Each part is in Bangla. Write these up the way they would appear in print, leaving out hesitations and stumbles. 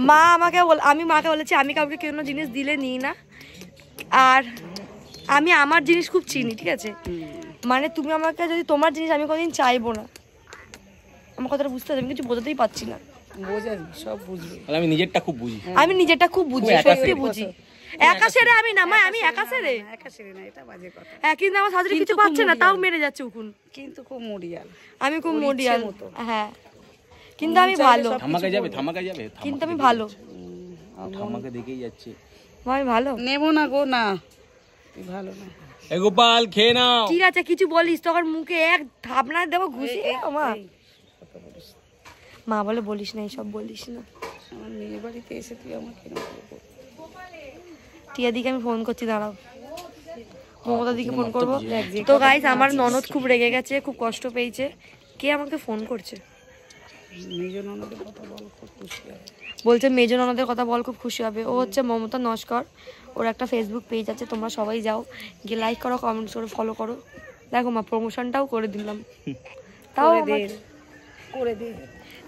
মা আমাকে আমি মাকে বলেছি আমি কাউকে কোনো জিনিস দিলে নিই না, আর আমি আমার জিনিস খুব চিনি, ঠিক আছে? মানে তুমি আমাকে যদি তোমার জিনিস আমি কোনোদিন চাইবো না। আমার কথাটা বুঝতে পারছি, আমি কিছু বোঝাতেই পারছি না। সব বুঝবি। আমি নিজেরটা খুব বুঝি, আমি নিজেরটা খুব বুঝি, সত্যি বুঝি। একা সেরে আমি না, আমি একা সেরে না, এটা বাজে কথা। হ্যাঁ, কিন্তু আমার শাশুড়ি কিছু পাচ্ছে না, তাও মেরে যাচ্ছে উকুন। কিন্তু খুব মডিয়াল, আমি খুব মডিয়াল, হ্যাঁ, কিন্তু আমি ভালো। থামাকে যাবে কিন্তু আমি ভালো, থামাকে দেখেই যাচ্ছে। আমি ভালো নেবো না গো, না তুই ভালো না। এ গোপাল খেয়ে নাও। ঠিক আছে, কিছু বলিস তখন মুখে এক থাপনা দেবো ঘুষি। মা বলে বলিস না, এইসব বলিস না। আমার মেয়ের বাড়িতে এসে তুই আমাকে টিয়াদিকে আমি ফোন করছি, দাঁড়াও, মমতা দিকে ফোন করবো। তো গাইস, আমার ননদ খুব রেগে গেছে, খুব কষ্ট পেয়েছে। কে আমাকে ফোন করছে? বলছে মেজো ননদের কথা বল, খুব খুশি হবে। ও হচ্ছে মমতা নস্কর, ওর একটা ফেসবুক পেজ আছে, তোমরা সবাই যাও, গিয়ে লাইক করো, কমেন্টস করো, ফলো করো। দেখো মা, প্রমোশনটাও করে দিলাম।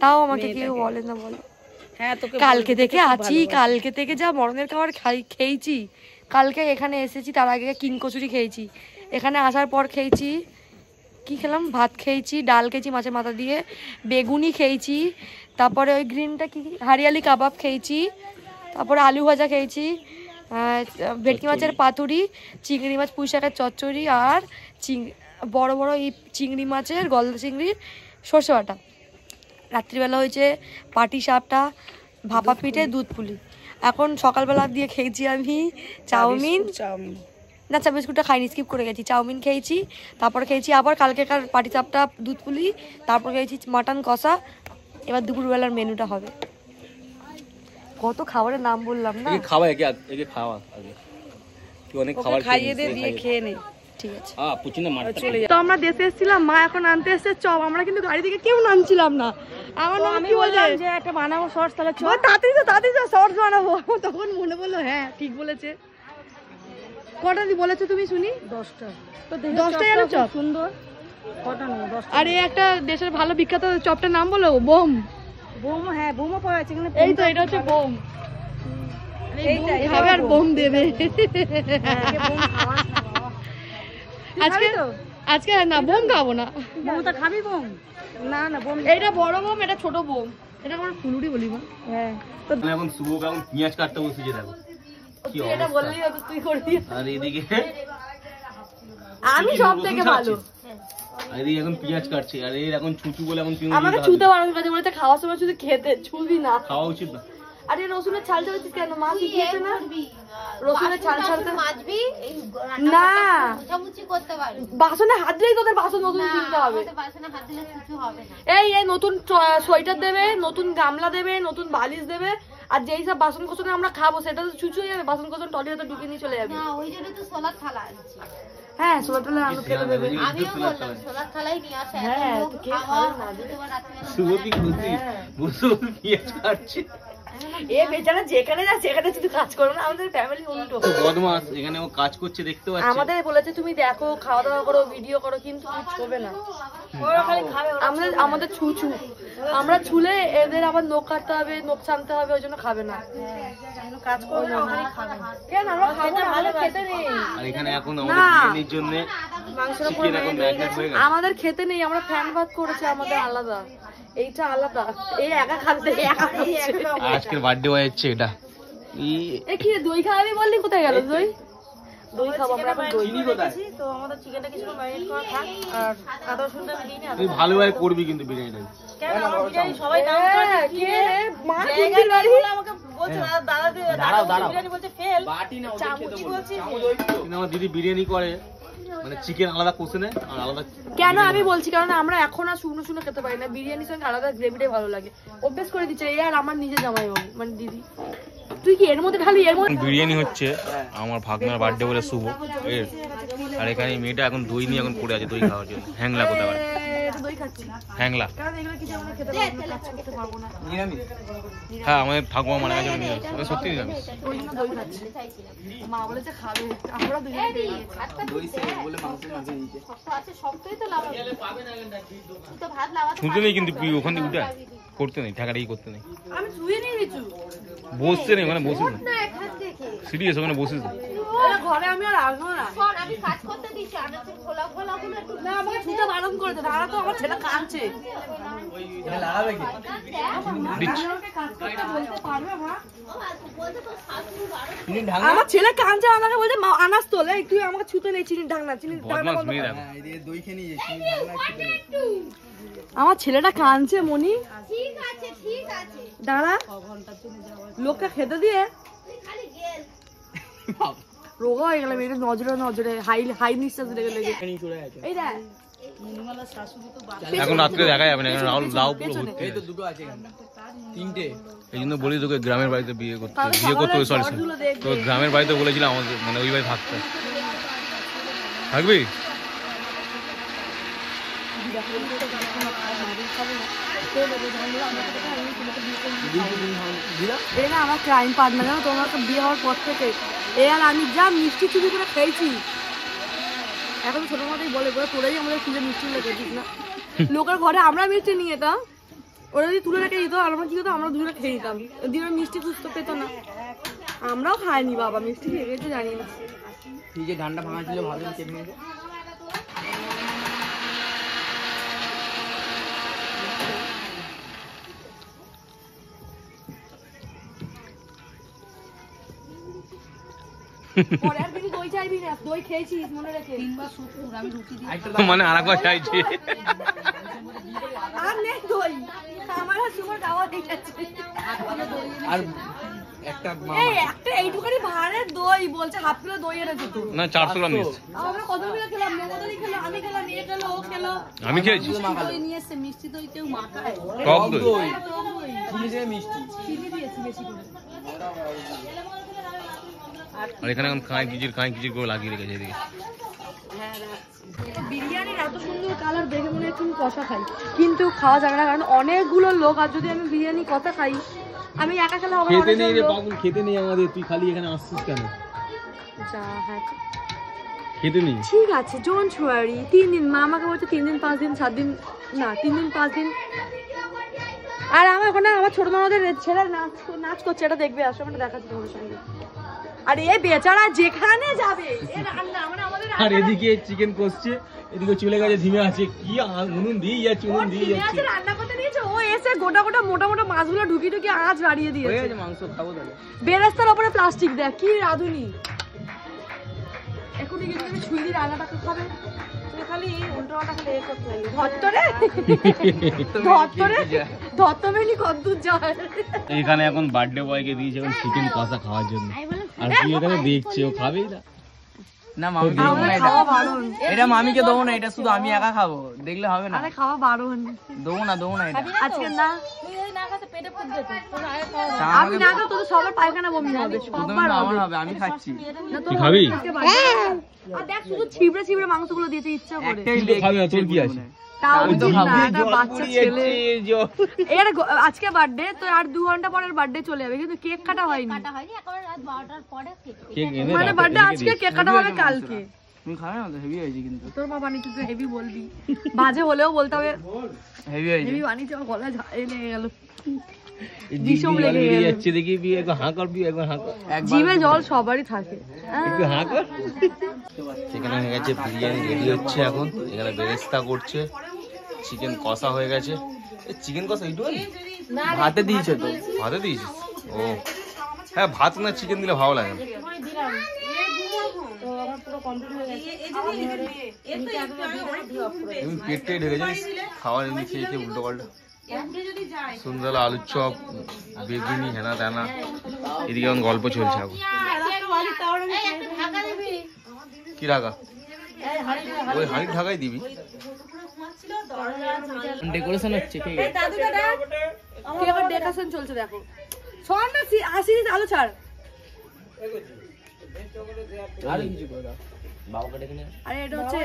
তাও আমাকে কেউ বলে না, বলো। কালকে থেকে আছি, কালকে থেকে যা মরণের খাবার খেয়েছি। কালকে এখানে এসেছি, তার আগে কিং কচুরি খেয়েছি। এখানে আসার পর খেয়েছি, কি খেলাম, ভাত খেয়েছি, ডাল খেয়েছি মাছের মাথা দিয়ে, বেগুনি খেয়েছি, তারপরে ওই গ্রিনটা কি হারিয়ালি কাবাব খেয়েছি, তারপরে আলু ভাজা খেয়েছি, ভেটকি মাছের পাতুরি, চিংড়ি মাছ পুঁই শাকের চচ্চড়ি, আর বড় বড় এই চিংড়ি মাছের গলদা চিংড়ির সর্ষে বাটা। রাত্রিবেলা হয়েছে পাটি সাপটা, ভাপা পিঠে, দুধ পুলি। এখন সকালবেলা দিয়ে খেয়েছি আমি চাউমিন, না চা বিস্কুটটা খাইনি, স্কিপ করে গেছি। চাউমিন খেয়েছি, তারপর খেয়েছি আবার কালকেকার পাটি চাপটা, দুধ পুলি, তারপর খেয়েছি মাটন কষা। এবার দুপুরবেলার মেনুটা হবে। কত খাবারের নাম বললাম না? খাওয়া একে খাওয়া আগে, তুই অনেক খাবার খাইয়ে দে, দিয়ে খেয়ে নে। ঠিক আছে, পুচিনা মার চলে যা। তো আমরা দেশে এসেছিলাম, মা এখন আনতে এসেছে চপ। আমরা কিন্তু গাড়ি থেকে কেউ নামছিলাম না। আমার আমি বললাম যে একটা বানাবো শর্টস, তাহলে চল তাড়াতাড়ি শর্টস বানাবো। তখন মনে বললো হ্যাঁ ঠিক বলেছে। কটা বলেছো তুমি শুনি? 10টা। তো 10টাই আলু চপ সুন্দর। কটা নেই, 10টা। আরে একটা দেশের ভালো বিখ্যাত চপটার নাম বলো। বোম। হ্যাঁ, বোমও পাওয়া যাচ্ছে এখানে। এই তো, এটা হচ্ছে বোম। এইটাই খাবে আর বোম দেবে। আজকে না, বোম খাবো না। বোমটা খাবি? বোম না বোম, এইটা বড় বোম, এটা ছোট বোম। এটা আমরা ফুলুরি বলি। হ্যাঁ, তো এখন শুভ এখন পেঁয়াজ কাটতে বসেছে, দেখো কি অবস্থা। এটা বললি তো তুই করবি। আর এদিকে আমি সব থেকে ভালো। আর এদিকে এখন পেঁয়াজ কাটছে, আর এর এখন ছুঁচু বলে এখন আমাকে ছুতে বারণ করেছে, বলেছে খাওয়ার সময় শুধু খেতে, ছুবি না। খাওয়া উচিত না। আরে রসুনের ছাল ছাড়াচ্ছিস কেন? মা শিখিয়েছে না রসুনের ছাল ছাড়তে? না, বাসনে হাত দিলেই তোদের বাসন নতুন কিনতে হবে। এই নতুন সোয়েটার দেবে, নতুন গামলা দেবে, নতুন বালিশ দেবে, আর যেই সব বাসন কোসনে আমরা খাবো সেটা তো ছুঁচু হয়ে যাবে। বাসন কোসন টলিতে ঢুকে নিয়ে চলে যাবে। হ্যাঁ, সোলার থালা আলু ফেলে দেবে। হ্যাঁ, শুভ কি খুশি, বসে পেঁয়াজ কাটছে। এ বেচারা যেখানে যা সেখানে শুধু কাজ করো না। আমাদের ফ্যামিলি উল্টো বদমাস, এখানে ও কাজ করছে দেখতে পাচ্ছি। আমাদের বলেছে তুমি দেখো, খাওয়া দাওয়া করো, ভিডিও করো, কিন্তু তুমি ছোবে না। আমাদের ছুছু, আমরা ছুলে এদের আবার নখ কাটতে হবে, নখ ছানতে হবে, ওই জন্য খাবে না। কাজ করবে না, কেন আমরা খাবো না? ভালো খেতে নেই। আর এখানে এখন আমাদের বিরিয়ানির জন্য চিকেন এখন ম্যারিনেট হয়ে গেছে। আমাদের খেতে নেই, আমরা ফ্যান ভাত করেছি, আমাদের আলাদা, এইটা আলাদা। এই একা খাবে, একা আজকের বার্থডে হয়েছে এটা। এই কি দই খাওয়াবি বললি? কোথায় গেল দই? দই খাবো আমরা এখন। দই নি কোথায়? তো আমাদের চিকেনটা কিছু ম্যারিনেট করা থাক, আর আদা রসুনটা দিই না। তুই ভালোভাবে করবি কিন্তু বিরিয়ানিটা। কেন বিরিয়ানি সবাই নাম করে কি রে? মা কিন্তু গাড়ি বলে আমাকে বলছে দাদা বিরিয়ানি বলছে ফেল, বাটি না চামচ বলছি। কিন্তু আমার দিদি বিরিয়ানি করে, মানে চিকেন আলাদা কষে নেয় আর আলাদা। কেন আমি বলছি, কারণ আমরা এখন আর শুকনো শুকনো খেতে পারি না, বিরিয়ানির সঙ্গে আলাদা গ্রেভিটাই ভালো লাগে। অভ্যেস করে দিচ্ছে এই আর আমার নিজে জামাই বাবু, মানে দিদি। তুই কি এর মধ্যে ঢালি? এর মধ্যে বিরিয়ানি হচ্ছে আমার ভাগনার বার্থডে বলে শুভ এর, আর এখানে মেয়েটা এখন দই নিয়ে এখন পড়ে আছে দই খাওয়ার জন্য। হ্যাংলা কোথাও এটা দই খাচ্ছি হ্যাংলা। কারণ এগুলো কিছু আমরা খেতে পারবো না, কাজ করতে পারবো না। হ্যাঁ আমাদের ঠাকুমা মানে গেছে নিরামিষ, সত্যি নিরামিষ। ওই জন্য দই খাচ্ছি। মা বলেছে খাবে, আমরা দুজনে শুনতে নেই কিন্তু ওখান থেকে উঠে করতে নেই, ঠাকাটাই করতে নেই। আমি শুয়ে নিয়ে গেছি বসছে নেই ওখানে, বসে না সিরিয়াস ওখানে বসেছে। ঘরে আমি আর আসবো না, না আমাকে ছুতে বারণ করেছে, তারা তো আমার ছেলে কাঁদছে। আমার ছেলে কাঁদছে, আমাকে বলছে মা আনাস তোলে, তুই আমাকে ছুতে নেই চিনির ঢাকনা, চিনির ঢাকনা। আমার ছেলেটা কাঁদছে মনি, দাঁড়া লোকটা খেতে দিয়ে রোগা হয়ে গেলাম, এটা নজরে নজরে হাই নিঃশ্বাস লেগে লেগে। এই দেখ এখন রাত্রে দেখা যাবে না, রাহুল লাউ পুরো ভর্তি। এই জন্য বলি তোকে গ্রামের বাড়িতে বিয়ে করতে সরি তো গ্রামের বাড়িতে বলেছিলাম আমাদের মানে ওই বাড়ি থাকতে থাকবি। না আমার ক্রাইম পার্টনার জানো, তোমার বিয়ে হওয়ার পর থেকে এ আর আমি যা মিষ্টি চুরি করে খেয়েছি, এখন ছোট মতেই বলে তোরাই আমাদের খুঁজে মিষ্টি লেগেছিস না। লোকের ঘরে আমরা মিষ্টি নিয়ে যেতাম, ওরা যদি তুলে রেখে দিত আর আমরা কি হতো, আমরা দুজনে খেয়ে নিতাম, দিনের মিষ্টি খুঁজতে পেতো না। আমরাও খাইনি বাবা, মিষ্টি খেয়ে গেছে জানি না। ধানটা ভাঙা ছিল ভালো দই চাইবি না, দই খেয়েছিস মনে রেখে। মানে আরেকবার চাইছি আর নেই দই, আমার আর সুগার খাওয়া হয়ে গেছে। আর একটা এইটুখানি ভাড়ের দই বলছে, হাফ কিলো দই এনেছে তো না 400 গ্রাম নিয়েছে। আমরা কত কিলো খেলাম, মেঘাদলি খেলো, আমি খেলাম, এ খেলো, ও খেলো। আমি খেয়েছি দই নিয়ে এসছে, মিষ্টি দই কেউ মাখায়, টক দই চিনি দিয়ে মিষ্টি চিনি দিয়েছি বেশি করে। আর এখানে এখন খাই কিচির করে লাগিয়ে রেখেছে এদিকে। বিরিয়ানির এত সুন্দর কালার দেখে মনে হচ্ছে আমি কষা খাই, কিন্তু খাওয়া যাবে না কারণ অনেকগুলো লোক, আর যদি আমি বিরিয়ানি কষা খাই আমি একা খেলে হবে না। খেতে নেই রে বাবু, খেতে নেই আমাদের, তুই খালি এখানে আসছিস কেন? যা হ্যাঁ খেতে নেই, ঠিক আছে ডোন্ট ওয়ারি। 3 দিন মা আমাকে বলছে 3 দিন 5 দিন 7 দিন না 3 দিন 5 দিন। আর আমার ওখানে আমার ছোট ননদের ছেলে নাচ করছে, এটা দেখবে, আসো মানে দেখাচ্ছি তোমাদের সঙ্গে। আর এই বেচারা যেখানে যাবে এ রান্না মানে আমাদের, আর এদিকে চিকেন কষছে, এদিকে চলে গেছে ধিমে আছে, কি উনুন দিয়ে যাচ্ছে, উনুন দিয়ে যাচ্ছে রান্না করতে দিয়েছে। ও এসে গোটা গোটা মোটা মোটা মাছগুলো ঢুকি ঢুকি আঁচ বাড়িয়ে দিয়েছে। মাংস খাবো তাহলে, বেরেস্তার উপরে প্লাস্টিক দেয়, কি রাঁধুনি। এখনই কিন্তু তুমি ছুরি রান্নাটা খাবে, তুমি খালি উল্টোটা খালি এ করতে লাগবে। ধত্তমেনি কদ্দূর যায়। এখানে এখন বার্থডে বয়কে দিয়েছে এখন চিকেন কষা খাওয়ার জন্য, আর তুই এখানে দেখছি ও খাবেই না। না মামিকে দেবো না, এটা মামিকে দেবো না, এটা শুধু আমি একা খাবো, দেখলে হবে না। আরে খাওয়া বারণ, দেবো না এটা আজকে না। আমি না তো তোদের সবার পায়খানা বমি হবে, সবার আমার হবে, আমি খাচ্ছি। তুই খাবি? আর দেখ শুধু ছিবড়ে ছিবড়ে মাংসগুলো দিয়েছে ইচ্ছা করে। খাবি না, তোর কি আছে? তাও না, একটা বাচ্চা ছেলে। এর আজকে বার্থডে তো, আর 2 ঘন্টা পরের বার্থডে চলে যাবে, কিন্তু কেক কাটা হয়নি। মানে বার্থডে আজকে, কেক কাটা হবে কালকে। তুমি খাবে না তো? হেভি হয়েছে কিন্তু। তোর মা বানিয়েছে, তুই হেভি বলবি, বাজে হলেও বলতে হবে হেভি হয়েছে। হেভি বানিয়েছে, আমার গলায় লেগে গেল, বিষম লেগে যাচ্ছে, দেখি বিয়ে একবার হাঁ কর, বিয়ে একবার হাঁ কর। জিভে জল সবারই থাকে, একটু হাঁ কর। এখানে হয়ে গেছে বিরিয়ানি রেডি হচ্ছে, এখন এখানে বেরেস্তা করছে, চিকেন কষা হয়ে গেছে। চিকেন কষা এইটু ভাতে দিয়েছে তো? ভাতে দিয়েছিস? ও হ্যাঁ, ভাত না চিকেন দিলে ভালো লাগে না। এমনি পেটটাই ঢেকে যাস, খাওয়ার এমনি খেয়ে খেয়ে উল্টো পাল্টা। সন্ধ্যাবেলা আলুর চপ, বেগুনি, হেনা তেনা, এদিকে এখন গল্প চলছে। এখন কি ঢাকা? ওই হাঁড়ি ঢাকাই দিবি। ডেকোরেশন হচ্ছে, ঠিক আছে। ডেকোরেশন চলছে, দেখো সর না, আসিস আলো ছাড়। আর কিছু করে আরে এটা হচ্ছে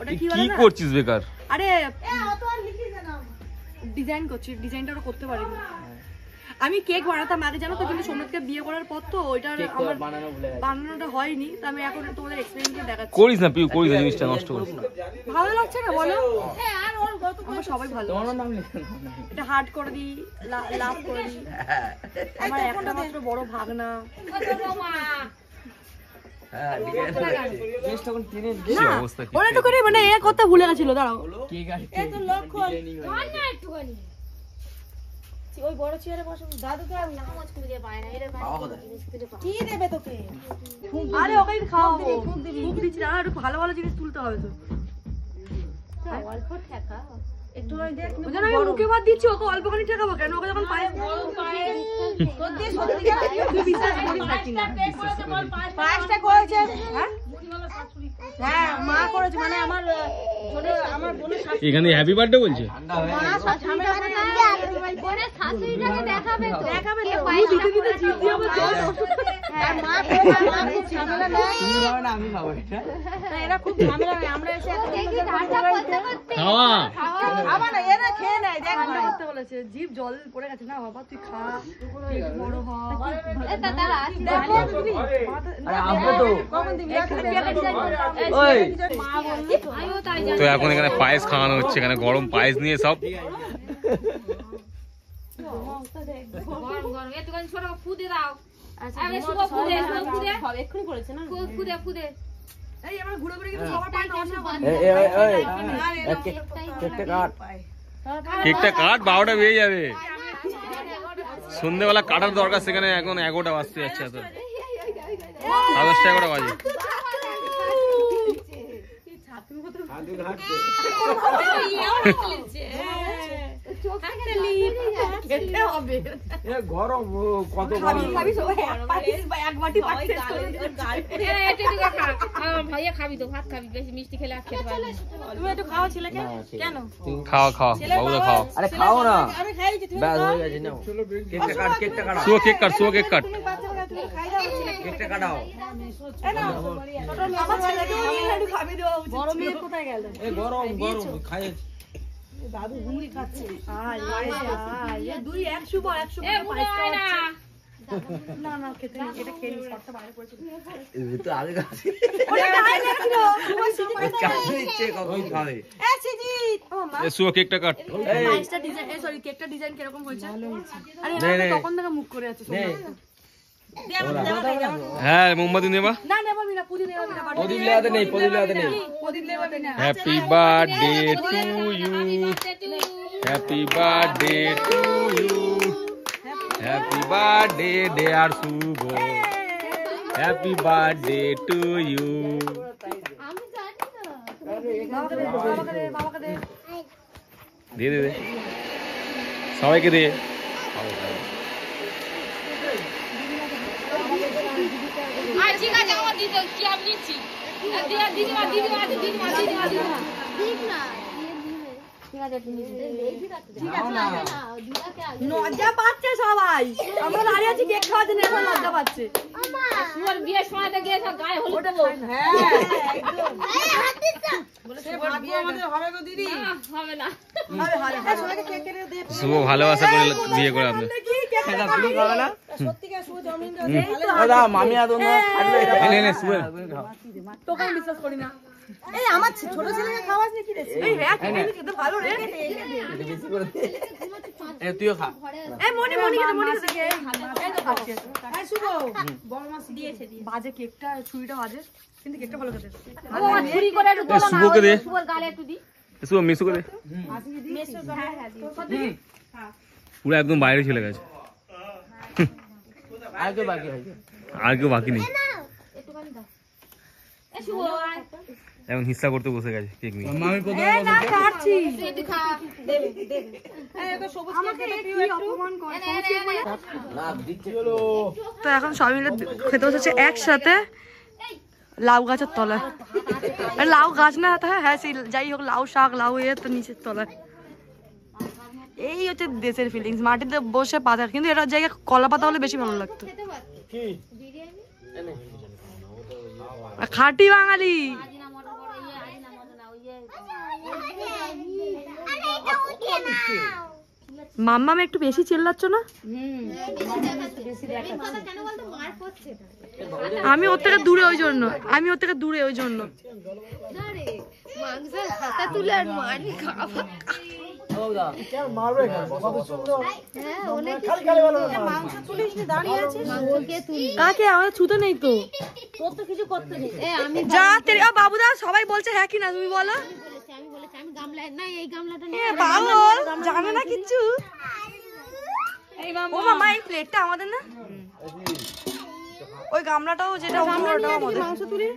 ওটা কি কি বলে না করছিস বেকার? আরে ডিজাইন করছি, ডিজাইনটা ওরা করতে পারিনি। আমি কেক বানাতাম আগে জানো তো, কিন্তু সোমনাথকে বিয়ে করার পর তো ওইটা আমার বানানোটা হয়নি। তো আমি এখন তোমাদের এক্সপেরিয়েন্সটা দেখাচ্ছি। করিস না পিউ, করিস না, জিনিসটা নষ্ট করিস না। ভালো লাগছে না বলো? আমার সবাই ভালো। এটা হার্ড করে দিই, লাভ করে দিই। আমার একটা মাত্র বড় ভাগনা। ওরা একটু করে মানে এ কথা ভুলে গেছিল, দাঁড়াও। ওই বড় চেয়ারে বসে দাদুকে নামাজ খুঁজে পায় না, এর কি দেবে তোকে? আরে ওকে খাওয়াবো, ফুক দিচ্ছি। আর একটু ভালো ভালো জিনিস তুলতে হবে তো। অল্প ঠেকা একটু দেখ, ওখানে আমি মুখে ভাত দিচ্ছি, ওকে অল্পখানি ঠেকাবো কেন? ওকে যখন পায়ে সত্যি সত্যি তুই বিশ্বাস করিস না কিনা? পাঁচটা করেছে, হ্যাঁ হ্যাঁ মা করেছে, মানে আমার আমার বোনের শাশুড়ি। এখানে হ্যাপি বার্থডে বলছে। জীব জল পড়ে গেছে না বাবা, তুই খা বড় হ। তো এখন এখানে পায়েস খাওয়ানো হচ্ছে, এখানে গরম পায়েস নিয়ে সব। কেকটা কাট, 12টা বেজে যাবে। সন্ধ্যেবেলা কাটার দরকার, সেখানে এখন 11টা বাজতে যাচ্ছে। এত 10টা 11টা বাজে। গরম কত ভাইয়া খাবি তো, ভাত খাবি, বেশি মিষ্টি খেলে আর খেতে পারবি। তুমি একটু খাওয়া ছেলেকে, কেন খাওয়া খাওয়া বাবুদা খাও। আরে খাও না, আমি খাইছি, তুমি ব্যাস হয়ে গেছে। নাও কেকটা কাট, কেকটা কাটাও। সুও কেক কাট, সুও কেক কাট। কেকটা কাটাও। বড় মেয়ে কোথায় গেল? এই গরম গরম খাই। দাদু হুমড়ি খাচ্ছে। দুই 100 পায়েস না না খেতে নেই, এটা খেয়ে নি, সবটা বাইরে পড়েছিল। এই তো আগে খাচ্ছি। ওটা টাইম ছিল, কাছে নিচ্ছে কখন খাবে। এ সিজিত ও মা, এ সুও কেকটা কাট। পায়েসটা ডিজাইন, সরি কেকটা ডিজাইন কিরকম হয়েছে? আরে না তখন থেকে মুখ করে আছে। হ্যাঁ মোমবাতি নেবা। না নেবা না, পুদি নেবা না, প্রদীপ লেয়াতে নেই, প্রদীপ লেয়াতে নেই। পুদি নেবা না। Happy birthday to you, happy birthday to you, happy birthday dear Shubho, happy birthday to you. বাবাকে দে। দে দে দে, সবাইকে দে। ঠিক আছে, আমার দিদি কি আমি নিচ্ছি। দিদিমা দিদিমা দিদিমা দিদিমা দিদিমা ঠিক না, ঠিক আছে তুমি ঠিক আছে না, লজ্জা পাচ্ছে সবাই। আমরা দাঁড়িয়ে আছি কেক খাওয়াতে, না এখন লজ্জা পাচ্ছে। তোমার বিয়ের সময়তে গিয়ে সব গায়ে হলুদ দেবো। হ্যাঁ একদম হবে না। শুভ ভালোবাসা করে বিয়ে করে আপনি। দাদা মামি আর তোমরা খাবে এটা। নে নে শুভ। তোকে আমি বিশ্বাস করি না। এই আমার ছোট ছেলেকে খাওয়াস নাকি রে? এই হ্যাঁ খেতে ভালো রে। বেশি করে দে। এ তুইও খা। এই মনি মনি খেতে এই তো খাচ্ছে। এই শুভ বড় মাছ দিয়েছে বাজে কেকটা, ছুরিটা বাজে, কিন্তু কেকটা ভালো খেতে। ও ছুরি করে একটু দোলা না, শুভকে দে। শুভর গালে একটু দি। শুভ মিশুকে দে। মেসো হ্যাঁ হ্যাঁ পুরো একদম বাইরে চলে গেছে। আর কেউ বাকি আছে? আর কেউ বাকি নেই, একটুখানি দাও। এ শুভ এখন হিস্সা করতে বসে গেছে কেক নিয়ে। মামি প্রথমে এই না খাচ্ছি। একটু খা দেবে দেবে। এই তো সবুজ আমাকে একটু অপমান কর। না দিচ্ছি হলো। তো এখন সবাই মিলে খেতে বসেছে একসাথে লাউ গাছের তলায়। লাউ গাছ না হ্যাঁ সেই যাই হোক, লাউ শাক, লাউ এ তো নিচের তলায়। এই হচ্ছে দেশের ফিলিংস, মাটিতে বসে পাতা। কিন্তু এটার জায়গায় কলা পাতা হলে বেশি ভালো লাগতো। খাঁটি বাঙালি। মাম্মাম একটু বেশি চিল্লাচ্ছ না? আমি ওর থেকে দূরে ওই জন্য, কাকে আমাদের ছুতে নেই তো যা তেরি। বাবুদা সবাই বলছে হ্যাঁ কি না তুমি বলো। পাগল জানে না কিচ্ছু। ও মামা এই প্লেটটা আমাদের না, ওই গামলাটাও যেটা মাংস তুলি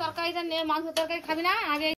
তরকারিটা নে, মাংস তরকারি খাবি না আগে।